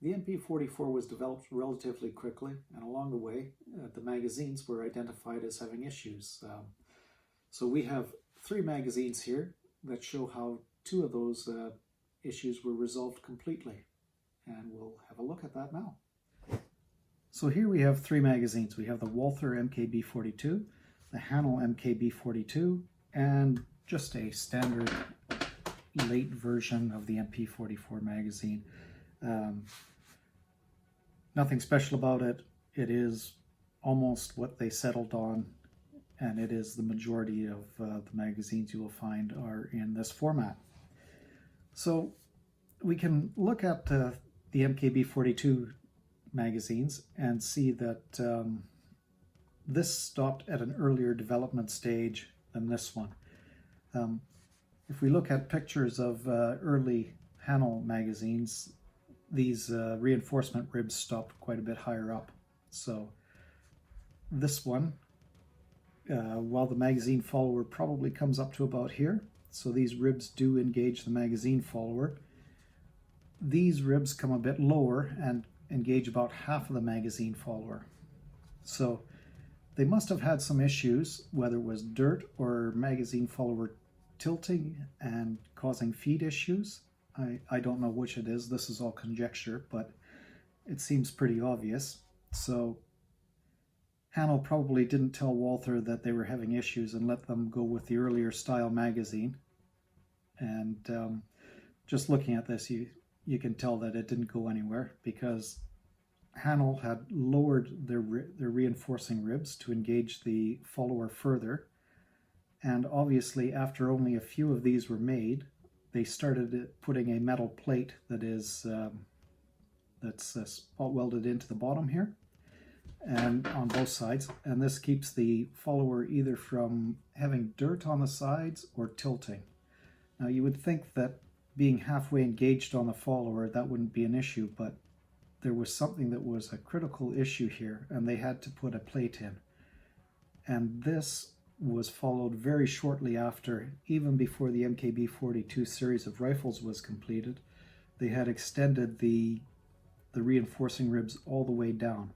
The Mp44 was developed relatively quickly, and along the way, the magazines were identified as having issues. So we have 3 magazines here that show how 2 of those issues were resolved completely, and we'll have a look at that now. So here we have 3 magazines. We have the Walther MKB42, the Hanel MKB42, and just a standard late version of the Mp44 magazine. Nothing special about it. It is almost what they settled on, and it is the majority of the magazines you will find are in this format. So we can look at the MKB42 magazines and see that this stopped at an earlier development stage than this one. If we look at pictures of early Hanel magazines, these reinforcement ribs stopped quite a bit higher up. So this one, while the magazine follower probably comes up to about here, so these ribs do engage the magazine follower, these ribs come a bit lower and engage about half of the magazine follower. So they must have had some issues, whether it was dirt or magazine follower tilting and causing feed issues. I don't know which it is. This is all conjecture, but it seems pretty obvious. So Hanel probably didn't tell Walther that they were having issues and let them go with the earlier style magazine. And just looking at this, you can tell that it didn't go anywhere, because Hanel had lowered their reinforcing ribs to engage the follower further. And obviously, after only a few of these were made, they started putting a metal plate that is that's spot welded into the bottom here, and on both sides. And this keeps the follower either from having dirt on the sides or tilting. Now, you would think that being halfway engaged on the follower, that wouldn't be an issue, but there was something that was a critical issue here, and they had to put a plate in. And this was followed very shortly after, even before the MKB42 series of rifles was completed. They had extended the reinforcing ribs all the way down.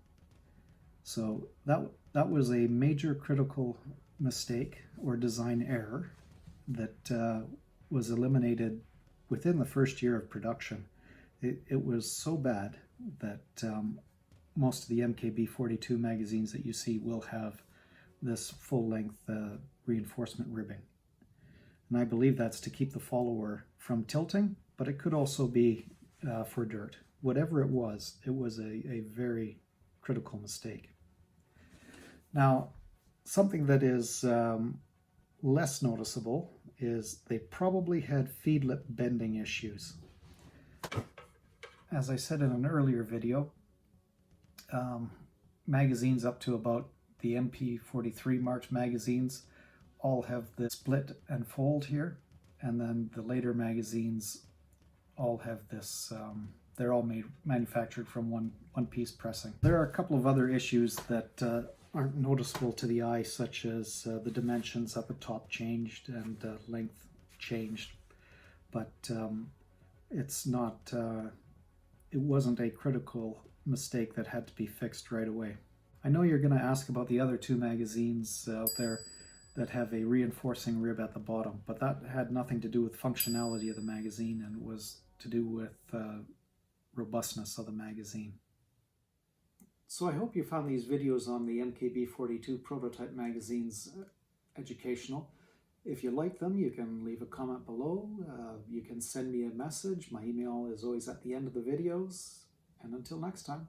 So that was a major critical mistake or design error that was eliminated within the first year of production. It was so bad that most of the MKB42 magazines that you see will have this full-length reinforcement ribbing. And I believe that's to keep the follower from tilting, but it could also be for dirt. Whatever it was a very critical mistake. Now, something that is less noticeable is they probably had feed lip bending issues. As I said in an earlier video, magazines up to about the Mp43 marked magazines all have the split and fold here, and then the later magazines all have this, they're all manufactured from one piece pressing. There are a couple of other issues that aren't noticeable to the eye, such as the dimensions at the top changed and length changed, but it's not, it wasn't a critical mistake that had to be fixed right away. I know you're going to ask about the other 2 magazines out there that have a reinforcing rib at the bottom, but that had nothing to do with functionality of the magazine, and was to do with robustness of the magazine. So I hope you found these videos on the MKB42 prototype magazines educational. If you like them, you can leave a comment below. You can send me a message. My email is always at the end of the videos. And until next time.